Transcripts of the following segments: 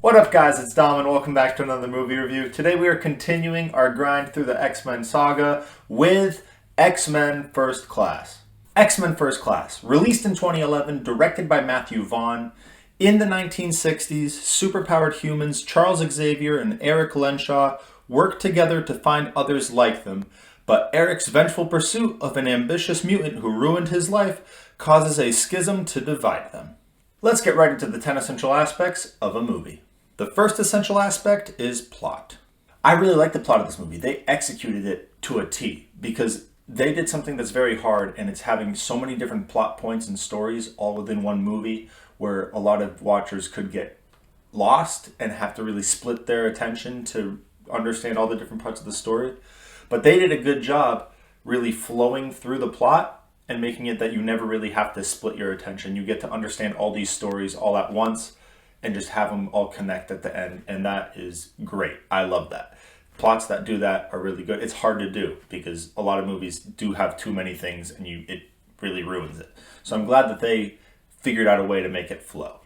What up, guys? It's Dom, and welcome back to another movie review. Today we are continuing our grind through the X-Men saga with X-Men First Class. X-Men First Class, released in 2011, directed by Matthew Vaughn. In the 1960s, superpowered humans Charles Xavier and Eric Lenshaw worked together to find others like them, but Eric's vengeful pursuit of an ambitious mutant who ruined his life causes a schism to divide them. Let's get right into the 10 essential aspects of a movie. The first essential aspect is plot. I really like the plot of this movie. They executed it to a T because they did something that's very hard, and it's having so many different plot points and stories all within one movie where a lot of watchers could get lost and have to really split their attention to understand all the different parts of the story. But they did a good job really flowing through the plot and making it that you never really have to split your attention. You get to understand all these stories all at once and just have them all connect at the end, and that is great. I love that. Plots that do that are really good. It's hard to do because a lot of movies do have too many things and it really ruins it. So I'm glad that they figured out a way to make it flow.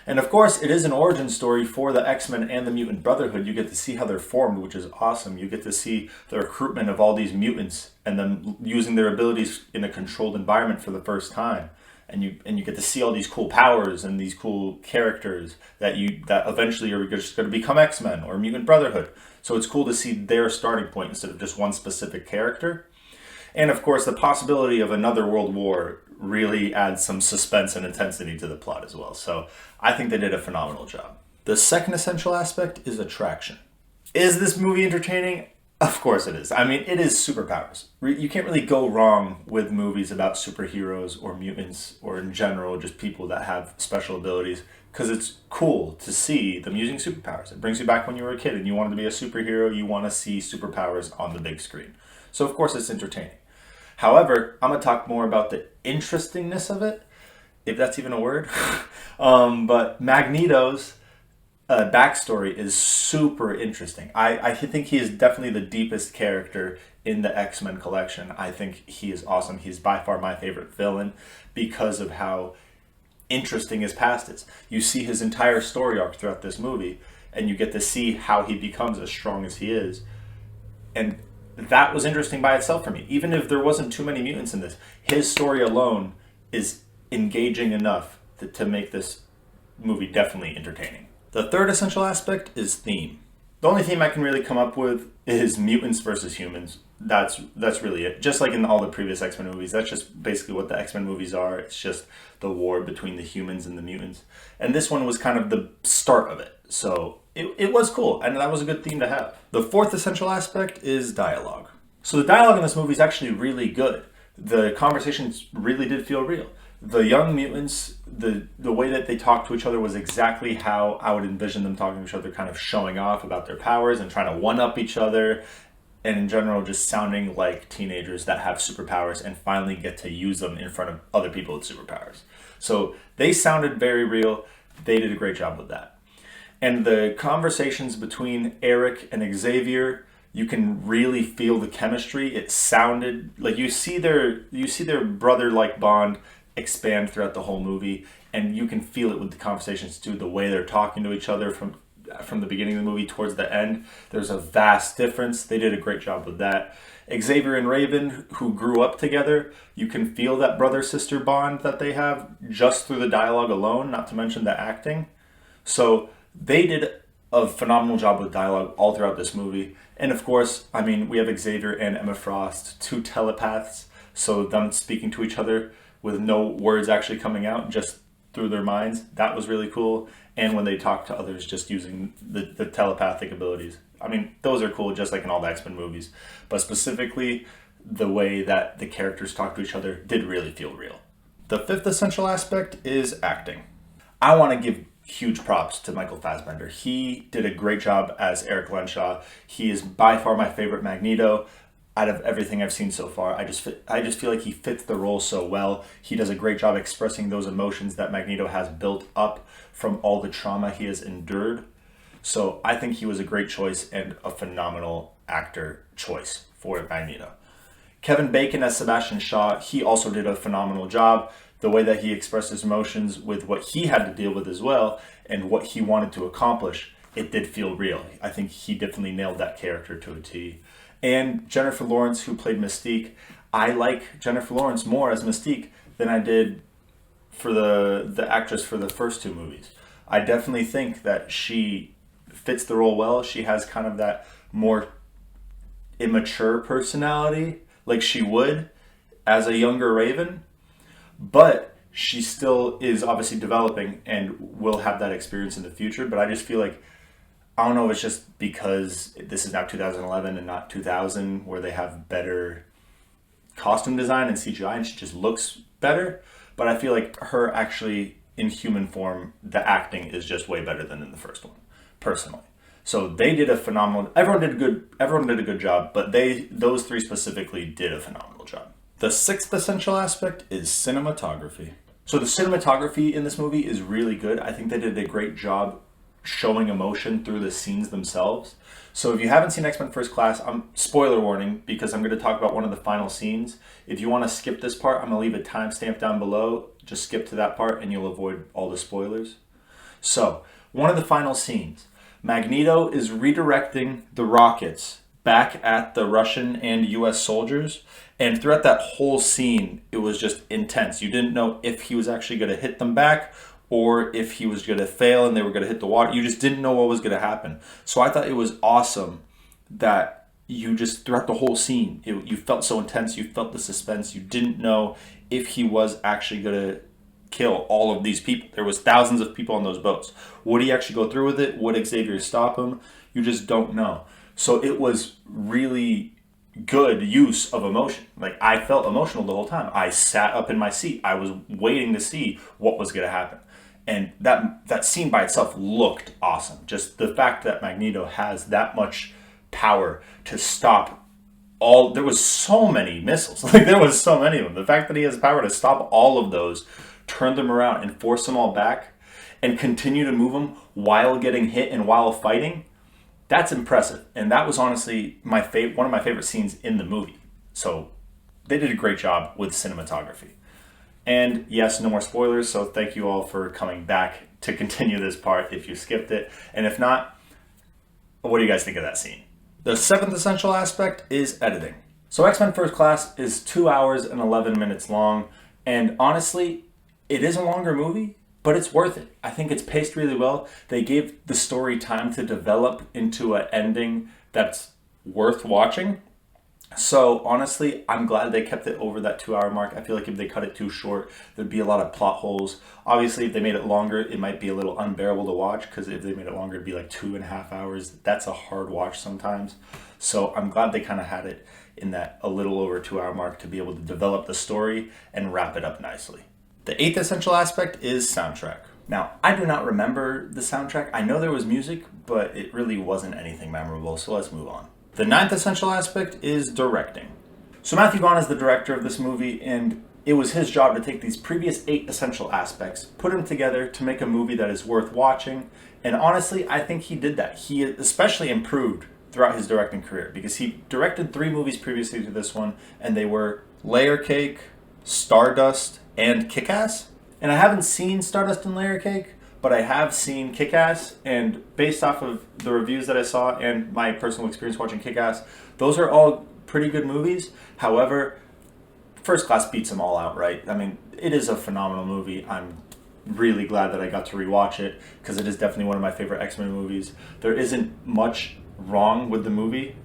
And of course, it is an origin story for the X-Men and the Mutant Brotherhood. You get to see how they're formed, which is awesome. You get to see the recruitment of all these mutants and them using their abilities in a controlled environment for the first time. And you get to see all these cool powers and these cool characters that eventually are just going to become X-Men or Mutant Brotherhood. So it's cool to see their starting point instead of just one specific character. And of course, the possibility of another world war really adds some suspense and intensity to the plot as well. So I think they did a phenomenal job. The second essential aspect is attraction. Is this movie entertaining? Of course it is. I mean, it is superpowers. You can't really go wrong with movies about superheroes or mutants or in general just people that have special abilities because it's cool to see them using superpowers. It brings you back when you were a kid and you wanted to be a superhero. You want to see superpowers on the big screen. So of course it's entertaining. However, I'm going to talk more about the interestingness of it, if that's even a word. But Magneto's backstory is super interesting. I think he is definitely the deepest character in the X-Men collection. I think he is awesome. He's by far my favorite villain because of how interesting his past is. You see his entire story arc throughout this movie, and you get to see how he becomes as strong as he is. And that was interesting by itself for me. Even if there wasn't too many mutants in this, his story alone is engaging enough to make this movie definitely entertaining. The third essential aspect is theme. The only theme I can really come up with is mutants versus humans. That's really it. Just like in all the previous X-Men movies, that's just basically what the X-Men movies are. It's just the war between the humans and the mutants. And this one was kind of the start of it. So it was cool, and that was a good theme to have. The fourth essential aspect is dialogue. So the dialogue in this movie is actually really good. The conversations really did feel real. The young mutants, the way that they talked to each other was exactly how I would envision them talking to each other, kind of showing off about their powers and trying to one-up each other, and in general just sounding like teenagers that have superpowers and finally get to use them in front of other people with superpowers. So they sounded very real. They did a great job with that. And the conversations between Eric and Xavier, you can really feel the chemistry. It sounded like you see their brother-like bond expand throughout the whole movie, and you can feel it with the conversations too, the way they're talking to each other from the beginning of the movie towards the end. There's a vast difference. They did a great job with that. Xavier and Raven, who grew up together, you can feel that brother-sister bond that they have just through the dialogue alone, not to mention the acting. So they did a phenomenal job with dialogue all throughout this movie. And of course, I mean, we have Xavier and Emma Frost, two telepaths, so them speaking to each other with no words actually coming out, just through their minds. That was really cool. And when they talk to others, just using the telepathic abilities. I mean, those are cool, just like in all the X-Men movies. But specifically, the way that the characters talk to each other did really feel real. The fifth essential aspect is acting. I want to give huge props to Michael Fassbender. He did a great job as Eric Lenshaw. He is by far my favorite Magneto. Out of everything I've seen so far, I just feel like he fits the role so well. He does a great job expressing those emotions that Magneto has built up from all the trauma he has endured. So I think he was a great choice and a phenomenal actor choice for Magneto. Kevin Bacon as Sebastian Shaw, he also did a phenomenal job. the way that he expressed his emotions with what he had to deal with as well and what he wanted to accomplish, it did feel real. I think he definitely nailed that character to a T. And Jennifer Lawrence, who played Mystique, I like Jennifer Lawrence more as Mystique than I did for the actress for the first two movies. I definitely think that she fits the role well. She has kind of that more immature personality, like she would as a younger Raven, but she still is obviously developing and will have that experience in the future. But I just feel like, I don't know if it's just because this is now 2011 and not 2000, where they have better costume design and CGI and she just looks better. But I feel like her actually in human form, the acting is just way better than in the first one, personally. So they did a phenomenal. Everyone did a good job, but those three specifically did a phenomenal job. The sixth essential aspect is cinematography. So the cinematography in this movie is really good. I think they did a great job showing emotion through the scenes themselves. So if you haven't seen X-Men First Class, spoiler warning, because I'm going to talk about one of the final scenes. If you want to skip this part, I'm going to leave a timestamp down below. Just skip to that part and you'll avoid all the spoilers. So one of the final scenes, Magneto is redirecting the rockets back at the Russian and US soldiers. And throughout that whole scene, it was just intense. You didn't know if he was actually going to hit them back or if he was going to fail and they were going to hit the water. You just didn't know what was going to happen. So I thought it was awesome that you just, throughout the whole scene, you felt so intense. You felt the suspense. You didn't know if he was actually going to kill all of these people. There was thousands of people on those boats. Would he actually go through with it? Would Xavier stop him? You just don't know. So it was really good use of emotion. Like, I felt emotional the whole time. I sat up in my seat. I was waiting to see what was going to happen. And that scene by itself looked awesome. Just the fact that Magneto has that much power to stop there was so many missiles. Like, there was so many of them. The fact that he has power to stop all of those, turn them around and force them all back and continue to move them while getting hit and while fighting, that's impressive. And that was honestly one of my favorite scenes in the movie. So they did a great job with cinematography. And yes, no more spoilers, so thank you all for coming back to continue this part if you skipped it. And if not, what do you guys think of that scene? The seventh essential aspect is editing. So X-Men First Class is 2 hours and 11 minutes long, and honestly, it is a longer movie, but it's worth it. I think it's paced really well. They gave the story time to develop into an ending that's worth watching. So honestly, I'm glad they kept it over that 2 hour mark. I feel like if they cut it too short, there'd be a lot of plot holes. Obviously, if they made it longer, it might be a little unbearable to watch, because if they made it longer, it'd be like 2.5 hours. That's a hard watch sometimes. So I'm glad they kind of had it in that a little over 2 hour mark to be able to develop the story and wrap it up nicely. The eighth essential aspect is soundtrack. Now, I do not remember the soundtrack. I know there was music, but it really wasn't anything memorable, so let's move on. The ninth essential aspect is directing. So Matthew Vaughn is the director of this movie, and it was his job to take these previous 8 essential aspects, put them together to make a movie that is worth watching. And honestly, I think he did that. He especially improved throughout his directing career, because he directed 3 movies previously to this one, and they were Layer Cake, Stardust, and Kick-Ass. And I haven't seen Stardust and Layer Cake, but I have seen Kick-Ass, and based off of the reviews that I saw and my personal experience watching Kick-Ass, those are all pretty good movies. However, First Class beats them all out, right? I mean, it is a phenomenal movie. I'm really glad that I got to rewatch it, because it is definitely one of my favorite X-Men movies. There isn't much wrong with the movie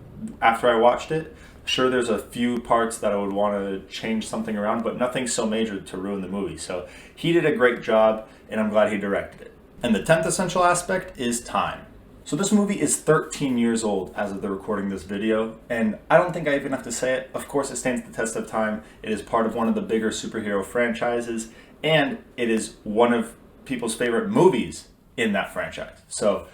after I watched it. Sure, there's a few parts that I would want to change something around, but nothing so major to ruin the movie. So he did a great job, and I'm glad he directed it. And the 10th essential aspect is time. So this movie is 13 years old as of the recording of this video, and I don't think I even have to say it. Of course, it stands the test of time. It is part of one of the bigger superhero franchises, and it is one of people's favorite movies in that franchise. So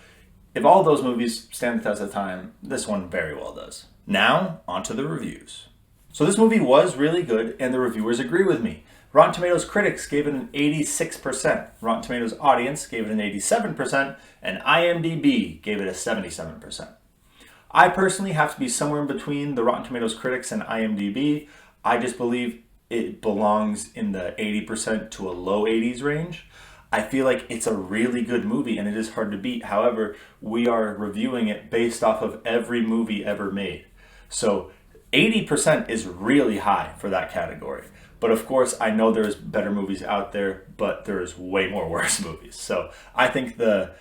if all those movies stand the test of time, this one very well does. Now, onto the reviews. So this movie was really good, and the reviewers agree with me. Rotten Tomatoes critics gave it an 86%, Rotten Tomatoes audience gave it an 87%, and IMDb gave it a 77%. I personally have to be somewhere in between the Rotten Tomatoes critics and IMDb. I just believe it belongs in the 80% to a low 80s range. I feel like it's a really good movie and it is hard to beat. However, we are reviewing it based off of every movie ever made. So 80% is really high for that category. But of course, I know there's better movies out there, but there's way more worse movies. So I think the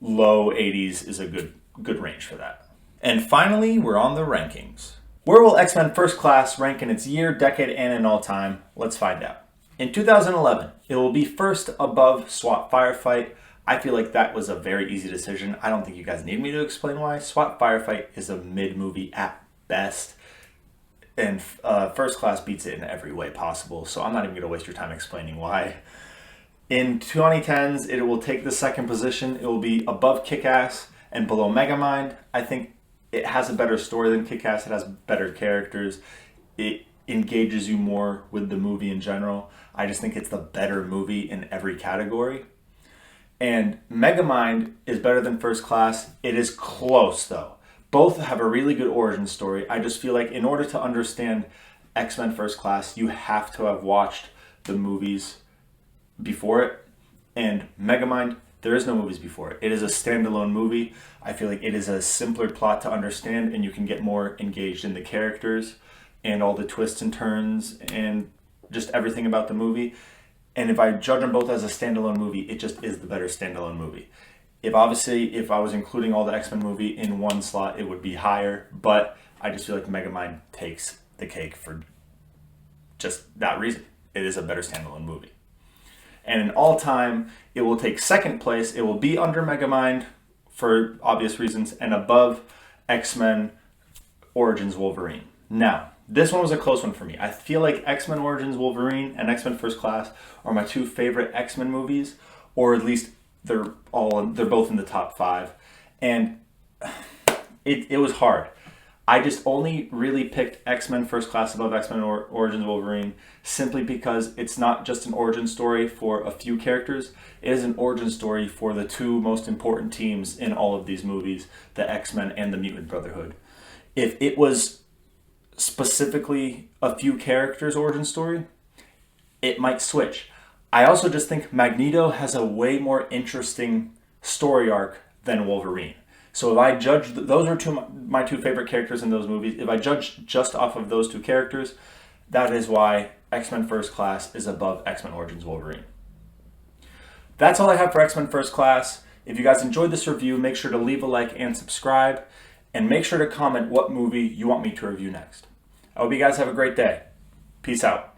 low 80s is a good range for that. And finally, we're on the rankings. Where will X-Men First Class rank in its year, decade, and in all time? Let's find out. In 2011, it will be first above SWAT Firefight. I feel like that was a very easy decision. I don't think you guys need me to explain why. SWAT Firefight is a mid-movie at best, and First Class beats it in every way possible, so I'm not even going to waste your time explaining why. In 2010s, it will take the second position. It will be above Kick-Ass and below Megamind. I think it has a better story than Kick-Ass. It has better characters. It engages you more with the movie in general. I just think it's the better movie in every category. And Megamind is better than First Class. It is close though. Both have a really good origin story. I just feel like in order to understand X-Men First Class, you have to have watched the movies before it. And Megamind, there is no movies before it. It is a standalone movie. I feel like it is a simpler plot to understand and you can get more engaged in the characters and all the twists and turns and just everything about the movie. And if I judge them both as a standalone movie, it just is the better standalone movie. If I was including all the X-Men movie in one slot, it would be higher, but I just feel like Megamind takes the cake for just that reason. It is a better standalone movie. And in all time, it will take second place. It will be under Megamind for obvious reasons and above X-Men Origins Wolverine. Now, this one was a close one for me. I feel like X-Men Origins Wolverine and X-Men First Class are my two favorite X-Men movies, or at least they're both in the top 5. And it was hard. I just only really picked X-Men First Class above X-Men Origins Wolverine simply because it's not just an origin story for a few characters. It is an origin story for the two most important teams in all of these movies, the X-Men and the Mutant Brotherhood. If it was specifically a few characters' origin story, it might switch. I also just think Magneto has a way more interesting story arc than Wolverine. So if I judge, those are my two favorite characters in those movies. If I judge just off of those two characters, that is why X-Men First Class is above X-Men Origins Wolverine. That's all I have for X-Men First Class. If you guys enjoyed this review, make sure to leave a like and subscribe. And make sure to comment what movie you want me to review next. I hope you guys have a great day. Peace out.